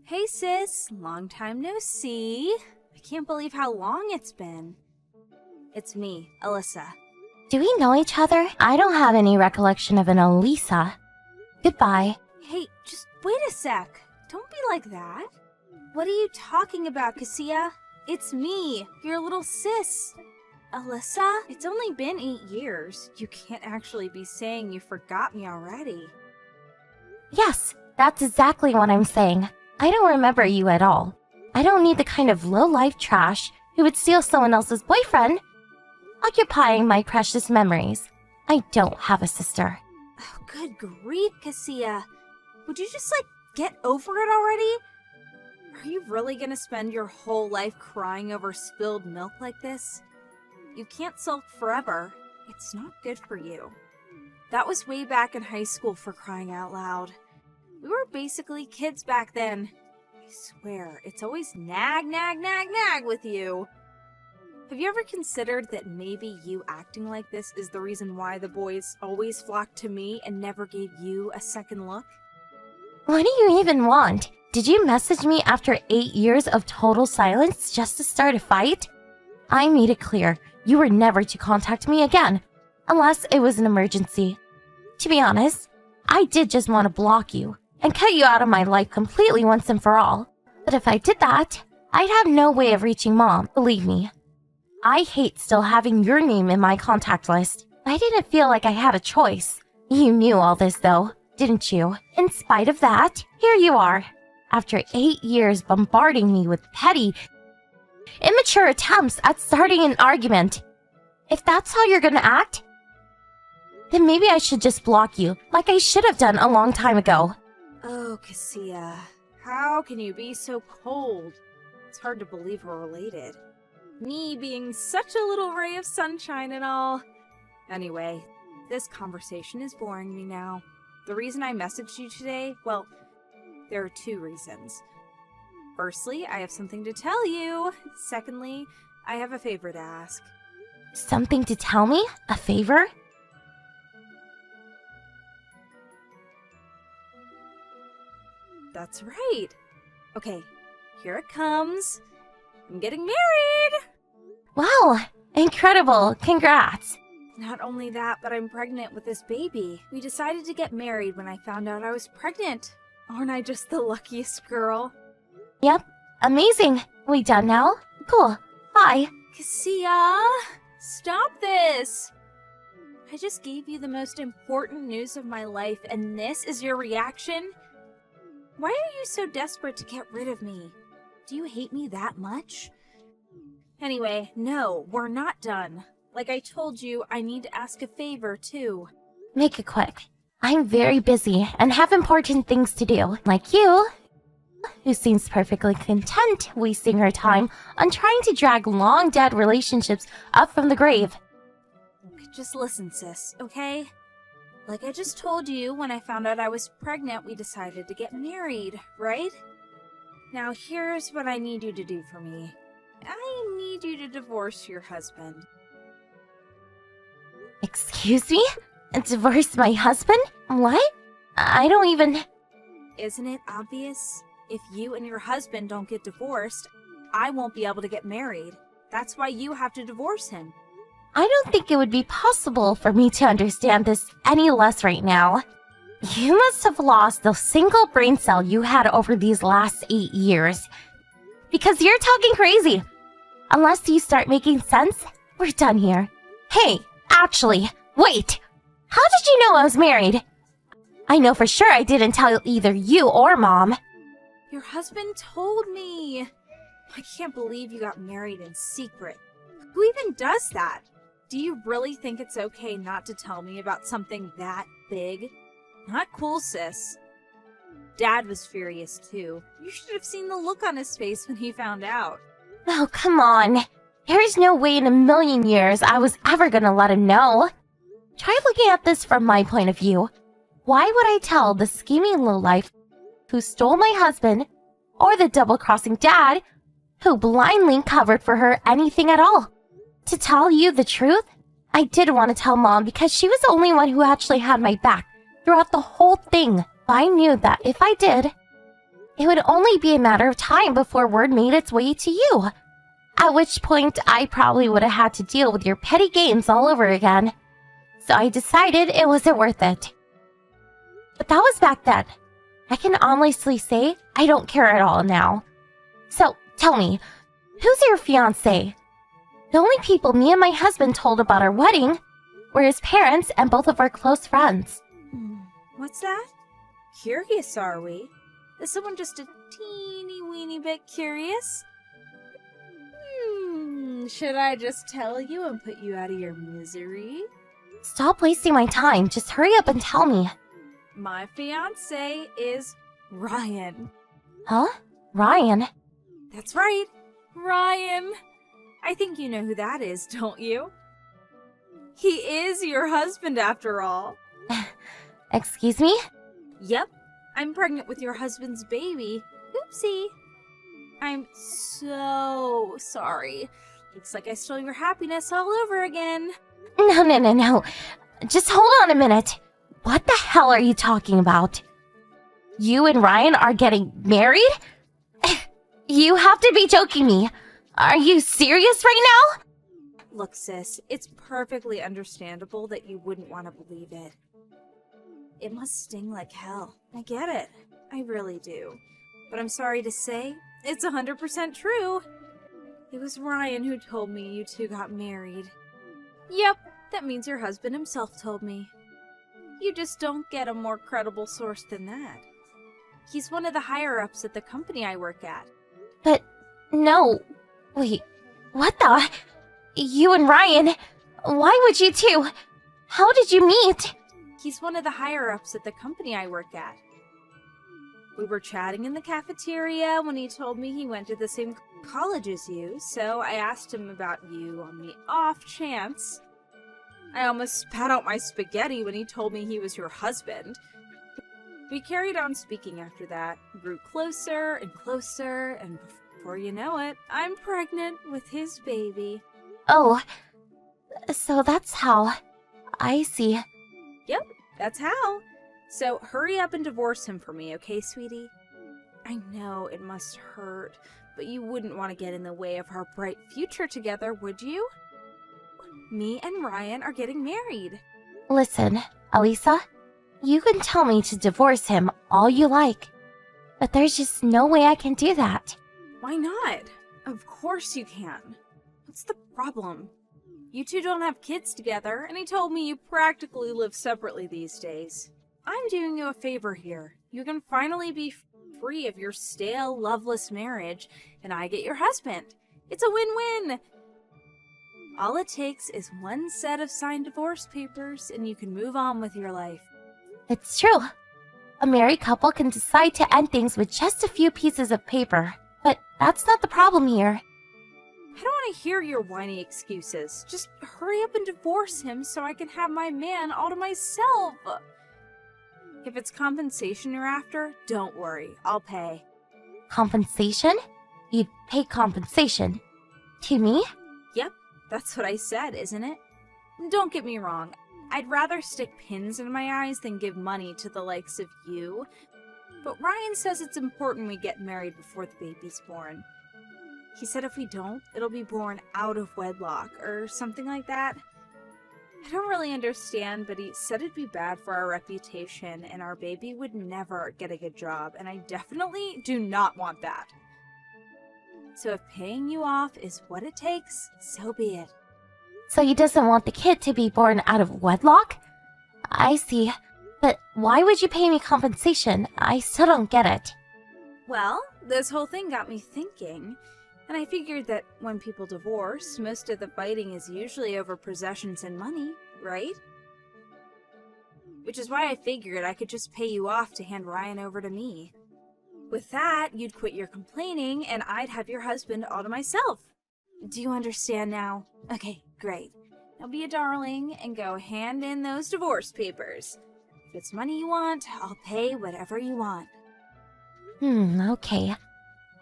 Hey sis, long time no see. I can't believe how long it's been. It's me, Alyssa. Do we know each other? I don't have any recollection of an Elisa. Goodbye. Hey, just wait a sec. Don't be like that. What are you talking about, Cassia? It's me, your little sis. Alyssa, it's only been 8 years. You can't actually be saying you forgot me already. Yes, that's exactly what I'm saying. I don't remember you at all. I don't need the kind of low-life trash who would steal someone else's boyfriend, occupying my precious memories. I don't have a sister. Oh, good grief, Cassia. Would you just, get over it already? Are you really gonna spend your whole life crying over spilled milk like this? You can't sulk forever. It's not good for you. That was way back in high school, for crying out loud. We were basically kids back then. I swear, it's always nag with you. Have you ever considered that maybe you acting like this is the reason why the boys always flocked to me and never gave you a second look? What do you even want? Did you message me after 8 years of total silence just to start a fight? I made it clear you were never to contact me again, unless it was an emergency. To be honest, I did just want to block you and cut you out of my life completely once and for all. But if I did that, I'd have no way of reaching Mom, believe me. I hate still having your name in my contact list. I didn't feel like I had a choice. You knew all this though, didn't you? In spite of that, here you are. After 8 years bombarding me with petty, immature attempts at starting an argument. If that's how you're gonna act, then maybe I should just block you, like I should have done a long time ago. Oh, Cassia, how can you be so cold? It's hard to believe we're related. Me being such a little ray of sunshine and all. Anyway, this conversation is boring me now. The reason I messaged you today, well, there are 2 reasons. Firstly, I have something to tell you. Secondly, I have a favor to ask. Something to tell me? A favor? That's right. Okay, here it comes. I'm getting married! Wow, incredible. Congrats. Not only that, but I'm pregnant with this baby. We decided to get married when I found out I was pregnant. Aren't I just the luckiest girl? Yep, amazing. We done now? Cool. Bye. Cassia, stop this! I just gave you the most important news of my life, and this is your reaction? Why are you so desperate to get rid of me? Do you hate me that much? Anyway, no, we're not done. Like I told you, I need to ask a favor, too. Make it quick. I'm very busy and have important things to do, like you, who seems perfectly content wasting her time on trying to drag long-dead relationships up from the grave. Just listen, sis, okay? Like I just told you, when I found out I was pregnant, we decided to get married, right? Now here's what I need you to do for me. I need you to divorce your husband. Excuse me? Divorce my husband? What? I don't even... Isn't it obvious? If you and your husband don't get divorced, I won't be able to get married. That's why you have to divorce him. I don't think it would be possible for me to understand this any less right now. You must have lost the single brain cell you had over these last 8 years. Because you're talking crazy. Unless you start making sense, we're done here. Hey, actually, wait! How did you know I was married? I know for sure I didn't tell either you or Mom. Your husband told me. I can't believe you got married in secret. Who even does that? Do you really think it's okay not to tell me about something that big? Not cool, sis. Dad was furious too. You should have seen the look on his face when he found out. Oh, come on. There's no way in a million years I was ever gonna let him know. Try looking at this from my point of view. Why would I tell the scheming lowlife who stole my husband, or the double-crossing dad who blindly covered for her anything at all? To tell you the truth, I did want to tell Mom because she was the only one who actually had my back throughout the whole thing. I knew that if I did, it would only be a matter of time before word made its way to you. At which point, I probably would have had to deal with your petty games all over again. So I decided it wasn't worth it. But that was back then. I can honestly say I don't care at all now. So, tell me, who's your fiancé? The only people me and my husband told about our wedding were his parents and both of our close friends. What's that? Curious, are we? Is someone just a teeny weeny bit curious? Should I just tell you and put you out of your misery? Stop wasting my time. Just hurry up and tell me. My fiancé is Ryan. Huh? Ryan? That's right, Ryan. I think you know who that is, don't you? He is your husband after all. Excuse me? Yep, I'm pregnant with your husband's baby. Oopsie. I'm so sorry. Looks like I stole your happiness all over again. No. Just hold on a minute. What the hell are you talking about? You and Ryan are getting married? You have to be joking me. Are you serious right now? Look, sis, it's perfectly understandable that you wouldn't want to believe it. It must sting like hell. I get it. I really do. But I'm sorry to say, it's 100% true. It was Ryan who told me you two got married. Yep, that means your husband himself told me. You just don't get a more credible source than that. He's one of the higher-ups at the company I work at. But, no. Wait, what the? You and Ryan? Why would you two? How did you meet? He's one of the higher-ups at the company I work at. We were chatting in the cafeteria when he told me he went to the same college as you, so I asked him about you on the off chance. I almost spat out my spaghetti when he told me he was your husband. We carried on speaking after that, grew closer and closer, and before you know it, I'm pregnant with his baby. Oh, so that's how. I see. Yep, that's how. So hurry up and divorce him for me, okay, sweetie? I know it must hurt, but you wouldn't want to get in the way of our bright future together, would you? Me and Ryan are getting married. Listen, Elisa, you can tell me to divorce him all you like, but there's just no way I can do that. Why not? Of course you can. What's the problem? You two don't have kids together, and he told me you practically live separately these days. I'm doing you a favor here. You can finally be free of your stale, loveless marriage, and I get your husband. It's a win-win. All it takes is one set of signed divorce papers, and you can move on with your life. It's true. A married couple can decide to end things with just a few pieces of paper, but that's not the problem here. I don't want to hear your whiny excuses. Just hurry up and divorce him so I can have my man all to myself. If it's compensation you're after, don't worry. I'll pay. Compensation? You'd pay compensation? To me? Yep, that's what I said, isn't it? Don't get me wrong. I'd rather stick pins in my eyes than give money to the likes of you. But Ryan says it's important we get married before the baby's born. He said if we don't, it'll be born out of wedlock, or something like that. I don't really understand, but he said it'd be bad for our reputation, and our baby would never get a good job, and I definitely do not want that. So if paying you off is what it takes, so be it. So he doesn't want the kid to be born out of wedlock? I see. But why would you pay me compensation? I still don't get it. Well, this whole thing got me thinking, and I figured that when people divorce, most of the fighting is usually over possessions and money, right? Which is why I figured I could just pay you off to hand Ryan over to me. With that, you'd quit your complaining, and I'd have your husband all to myself. Do you understand now? Okay, great. Now be a darling and go hand in those divorce papers. If it's money you want, I'll pay whatever you want. Okay.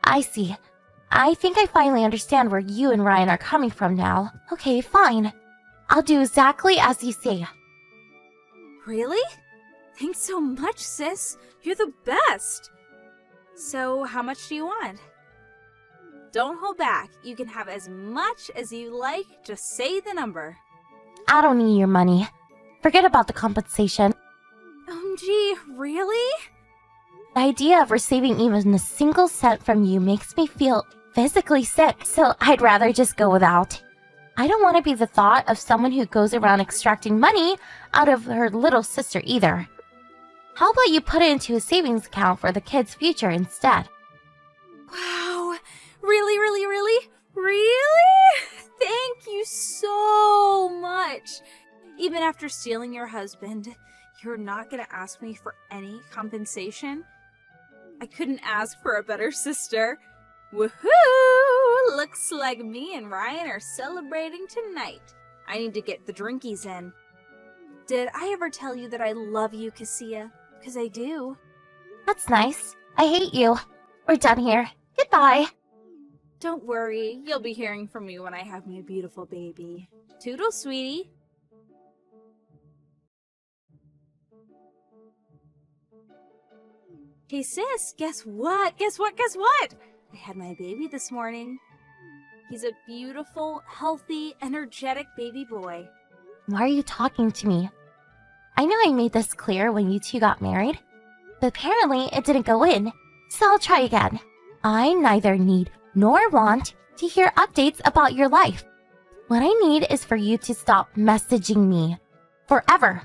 I see. I think I finally understand where you and Ryan are coming from now. Okay, fine. I'll do exactly as you say. Really? Thanks so much, sis. You're the best. So how much do you want? Don't hold back. You can have as much as you like. Just say the number. I don't need your money. Forget about the compensation. OMG, really? The idea of receiving even a single cent from you makes me feel physically sick, so I'd rather just go without. I don't want to be the thought of someone who goes around extracting money out of her little sister either. How about you put it into a savings account for the kid's future instead? Wow. Really, really, really? Really? Thank you so much. Even after stealing your husband, you're not gonna ask me for any compensation? I couldn't ask for a better sister. Woohoo! Looks like me and Ryan are celebrating tonight. I need to get the drinkies in. Did I ever tell you that I love you, Cassia? Because I do. That's nice. I hate you. We're done here. Goodbye. Don't worry, you'll be hearing from me when I have my beautiful baby. Toodles, sweetie. Hey sis, guess what? Guess what? Guess what? I had my baby this morning. He's a beautiful, healthy, energetic baby boy. Why are you talking to me? I know I made this clear when you two got married, but apparently it didn't go in, so I'll try again. I neither need nor want to hear updates about your life. What I need is for you to stop messaging me. Forever.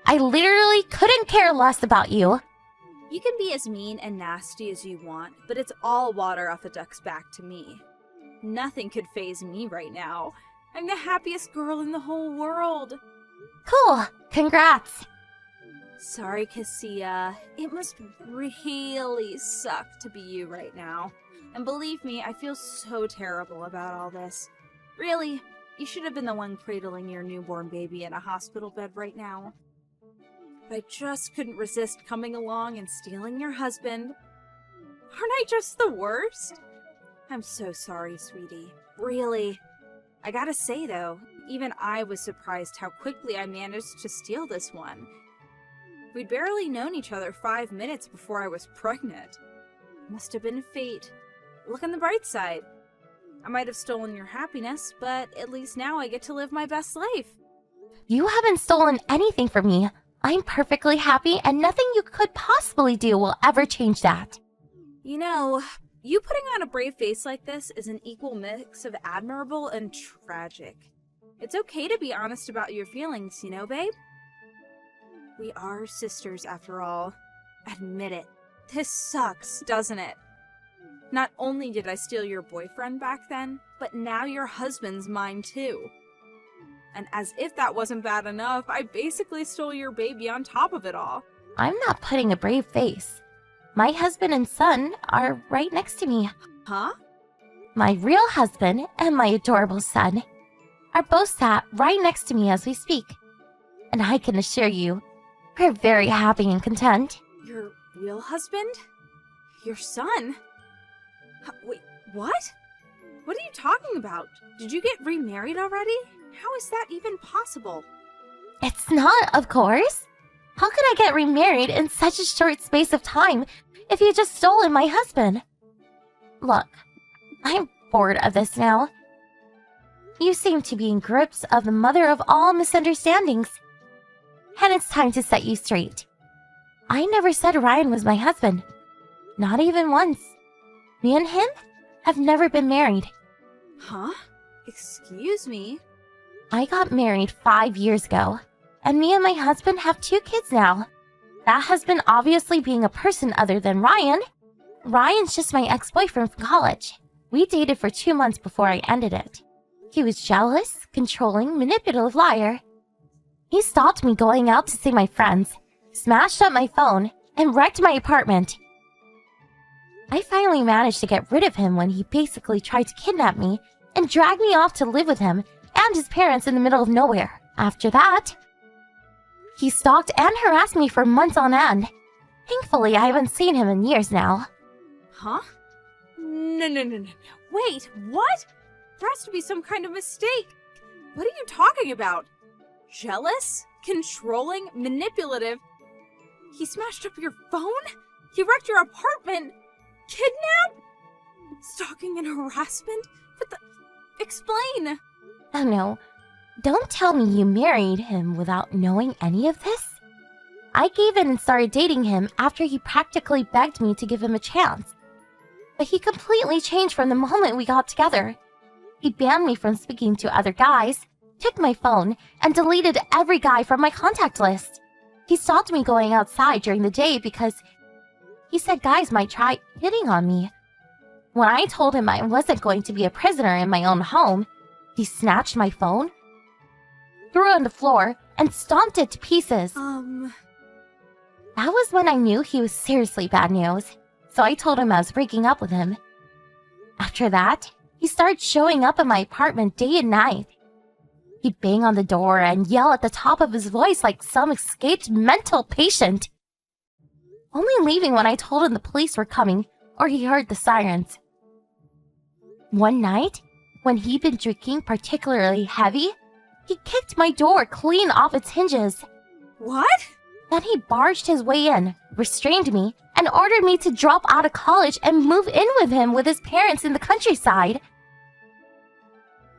I literally couldn't care less about you. You can be as mean and nasty as you want, but it's all water off a duck's back to me. Nothing could faze me right now. I'm the happiest girl in the whole world. Cool. Congrats. Sorry, Cassia. It must really suck to be you right now. And believe me, I feel so terrible about all this. Really, you should have been the one cradling your newborn baby in a hospital bed right now. But I just couldn't resist coming along and stealing your husband. Aren't I just the worst? I'm so sorry, sweetie. Really. I gotta say, though, even I was surprised how quickly I managed to steal this one. We'd barely known each other 5 minutes before I was pregnant. Must have been fate. Look on the bright side. I might have stolen your happiness, but at least now I get to live my best life. You haven't stolen anything from me. I'm perfectly happy and nothing you could possibly do will ever change that. You know, you putting on a brave face like this is an equal mix of admirable and tragic. It's okay to be honest about your feelings, you know, babe? We are sisters after all. Admit it. This sucks, doesn't it? Not only did I steal your boyfriend back then, but now your husband's mine too. And as if that wasn't bad enough, I basically stole your baby on top of it all. I'm not putting a brave face. My husband and son are right next to me. Huh? My real husband and my adorable son are both sat right next to me as we speak. And I can assure you, we're very happy and content. Your real husband? Your son? Wait, what? What are you talking about? Did you get remarried already? How is that even possible? It's not, of course. How could I get remarried in such a short space of time if you just stolen my husband? Look, I'm bored of this now. You seem to be in grips of the mother of all misunderstandings. And it's time to set you straight. I never said Ryan was my husband. Not even once. Me and him have never been married. Huh? Excuse me? I got married 5 years ago, and me and my husband have 2 kids now. That husband obviously being a person other than Ryan. Ryan's just my ex-boyfriend from college. We dated for 2 months before I ended it. He was jealous, controlling, manipulative liar. He stopped me going out to see my friends, smashed up my phone, and wrecked my apartment. I finally managed to get rid of him when he basically tried to kidnap me and drag me off to live with him and his parents in the middle of nowhere. After that, he stalked and harassed me for months on end. Thankfully, I haven't seen him in years now. Huh? No. Wait, what? There has to be some kind of mistake. What are you talking about? Jealous? Controlling? Manipulative? He smashed up your phone? He wrecked your apartment? Kidnap? Stalking and harassment? What the... Explain! Oh no, don't tell me you married him without knowing any of this. I gave in and started dating him after he practically begged me to give him a chance. But he completely changed from the moment we got together. He banned me from speaking to other guys, took my phone, and deleted every guy from my contact list. He stopped me going outside during the day because he said guys might try hitting on me. When I told him I wasn't going to be a prisoner in my own home, he snatched my phone, threw it on the floor, and stomped it to pieces. That was when I knew he was seriously bad news, so I told him I was breaking up with him. After that, he started showing up at my apartment day and night. He'd bang on the door and yell at the top of his voice like some escaped mental patient. Only leaving when I told him the police were coming or he heard the sirens. One night, when he'd been drinking particularly heavy, he kicked my door clean off its hinges. What? Then he barged his way in, restrained me, and ordered me to drop out of college and move in with him with his parents in the countryside.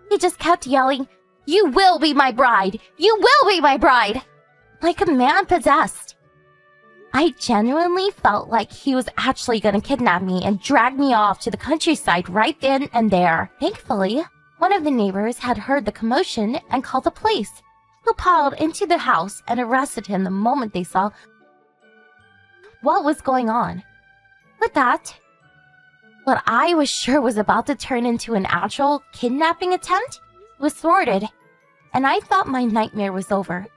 He just kept yelling, "You will be my bride! You will be my bride!" like a man possessed. I genuinely felt like he was actually going to kidnap me and drag me off to the countryside right then and there. Thankfully, one of the neighbors had heard the commotion and called the police, who piled into the house and arrested him the moment they saw what was going on. With that, what I was sure was about to turn into an actual kidnapping attempt was thwarted, and I thought my nightmare was over.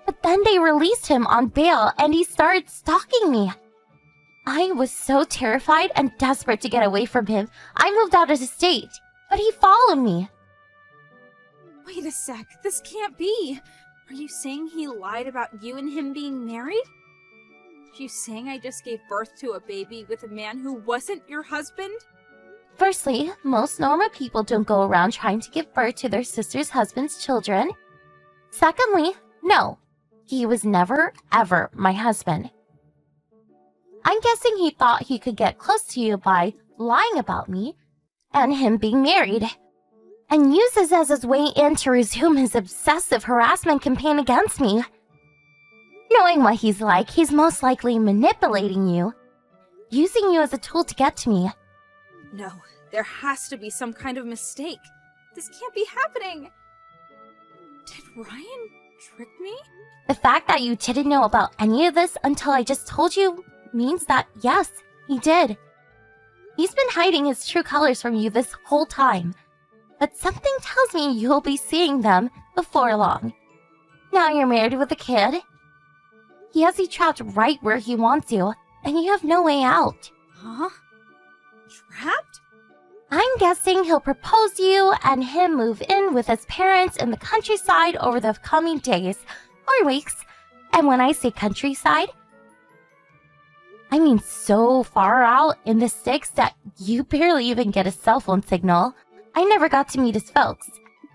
But then they released him on bail and he started stalking me. I was so terrified and desperate to get away from him, I moved out of the state, but he followed me. Wait a sec, this can't be. Are you saying he lied about you and him being married? Are you saying I just gave birth to a baby with a man who wasn't your husband? Firstly, most normal people don't go around trying to give birth to their sister's husband's children. Secondly, no, he was never, ever my husband. I'm guessing he thought he could get close to you by lying about me and him being married, and use this as his way in to resume his obsessive harassment campaign against me. Knowing what he's like, he's most likely manipulating you, using you as a tool to get to me. No, there has to be some kind of mistake. This can't be happening. Did Ryan trick me? The fact that you didn't know about any of this until I just told you means that, yes, he did. He's been hiding his true colors from you this whole time, but something tells me you'll be seeing them before long. Now you're married with a kid. He has you trapped right where he wants you, and you have no way out. Huh? Trapped? I'm guessing he'll propose to you and him move in with his parents in the countryside over the coming days or weeks. And when I say countryside, I mean so far out in the sticks that you barely even get a cell phone signal. I never got to meet his folks,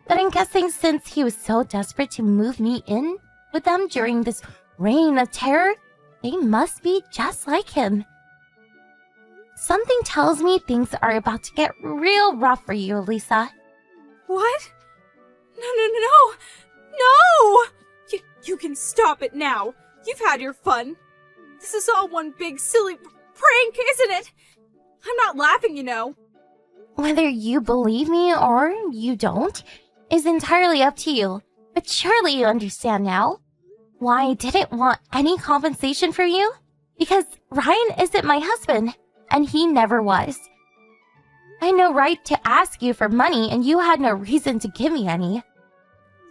but I'm guessing since he was so desperate to move me in with them during this reign of terror, they must be just like him. Something tells me things are about to get real rough for you, Lisa. What? No! You can stop it now. You've had your fun. This is all one big silly prank, isn't it? I'm not laughing, you know. Whether you believe me or you don't is entirely up to you, but surely you understand now why I didn't want any compensation for you? Because Ryan isn't my husband, and he never was. I had no right to ask you for money, and you had no reason to give me any.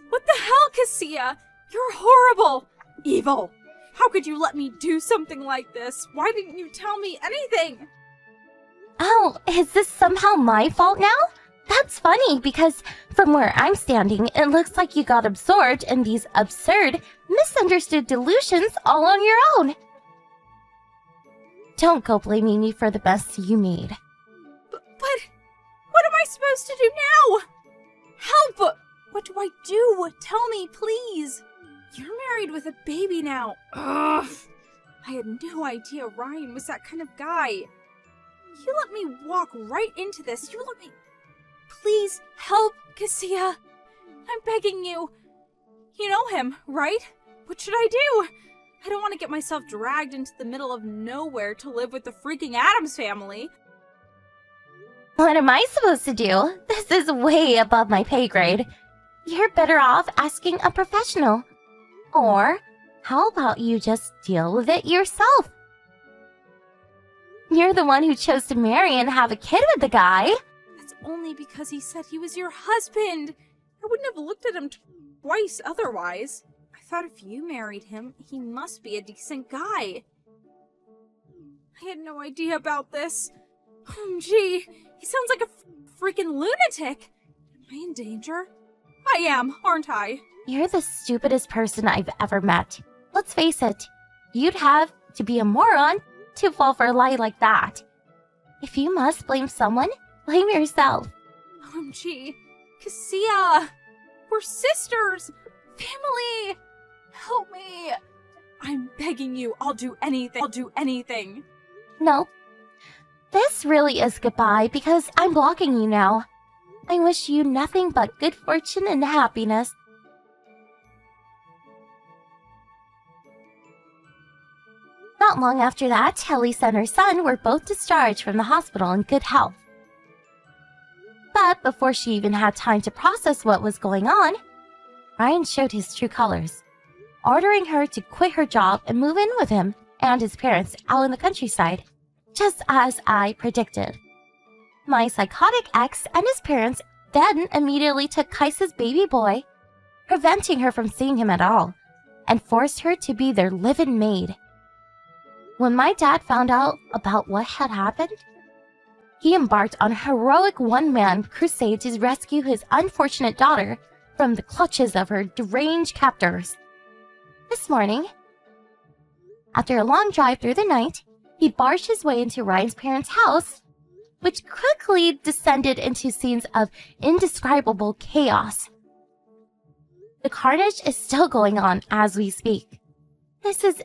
What the hell, Cassia? You're horrible! Evil! How could you let me do something like this? Why didn't you tell me anything? Oh, is this somehow my fault now? That's funny, because from where I'm standing, it looks like you got absorbed in these absurd, misunderstood delusions all on your own. Don't go blaming me for the mess you made. But what am I supposed to do now? Help! What do I do? Tell me, please. You're married with a baby now. Ugh. I had no idea Ryan was that kind of guy. You let me walk right into this. You let me... Please help, Cassia. I'm begging you. You know him, right? What should I do? I don't want to get myself dragged into the middle of nowhere to live with the freaking Addams family. What am I supposed to do? This is way above my pay grade. You're better off asking a professional. Or, how about you just deal with it yourself? You're the one who chose to marry and have a kid with the guy. That's only because he said he was your husband. I wouldn't have looked at him twice otherwise. I thought if you married him, he must be a decent guy. I had no idea about this. Gee, he sounds like a freaking lunatic. Am I in danger? I am, aren't I? You're the stupidest person I've ever met. Let's face it, you'd have to be a moron to fall for a lie like that. If you must blame someone, blame yourself. OMG, Cassia! We're sisters! Family! Help me! I'm begging you, I'll do anything. No. This really is goodbye because I'm blocking you now. I wish you nothing but good fortune and happiness. Not long after that, Elise and her son were both discharged from the hospital in good health. But before she even had time to process what was going on, Ryan showed his true colors, ordering her to quit her job and move in with him and his parents out in the countryside, just as I predicted. My psychotic ex and his parents then immediately took Kaisa's baby boy, preventing her from seeing him at all, and forced her to be their live-in maid. When my dad found out about what had happened, he embarked on a heroic one-man crusade to rescue his unfortunate daughter from the clutches of her deranged captors. This morning, after a long drive through the night, he barged his way into Ryan's parents' house, which quickly descended into scenes of indescribable chaos. The carnage is still going on as we speak. This is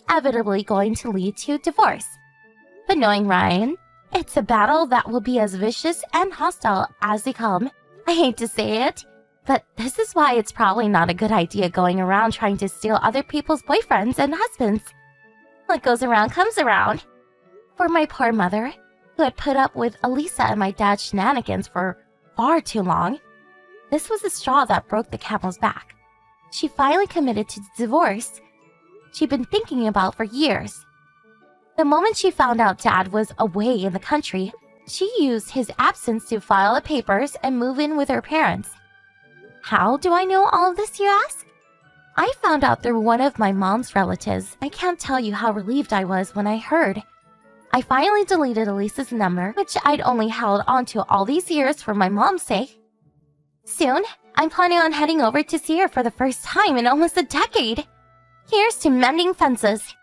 inevitably going to lead to divorce. But knowing Ryan, it's a battle that will be as vicious and hostile as they come. I hate to say it, but this is why it's probably not a good idea going around trying to steal other people's boyfriends and husbands. What goes around comes around. For my poor mother, who had put up with Elisa and my dad's shenanigans for far too long, this was the straw that broke the camel's back. She finally committed to divorce she'd been thinking about for years. The moment she found out Dad was away in the country, she used his absence to file the papers and move in with her parents. How do I know all of this, you ask? I found out through one of my mom's relatives. I can't tell you how relieved I was when I heard. I finally deleted Elisa's number, which I'd only held onto all these years for my mom's sake. Soon, I'm planning on heading over to see her for the first time in almost a decade. Here's to mending fences.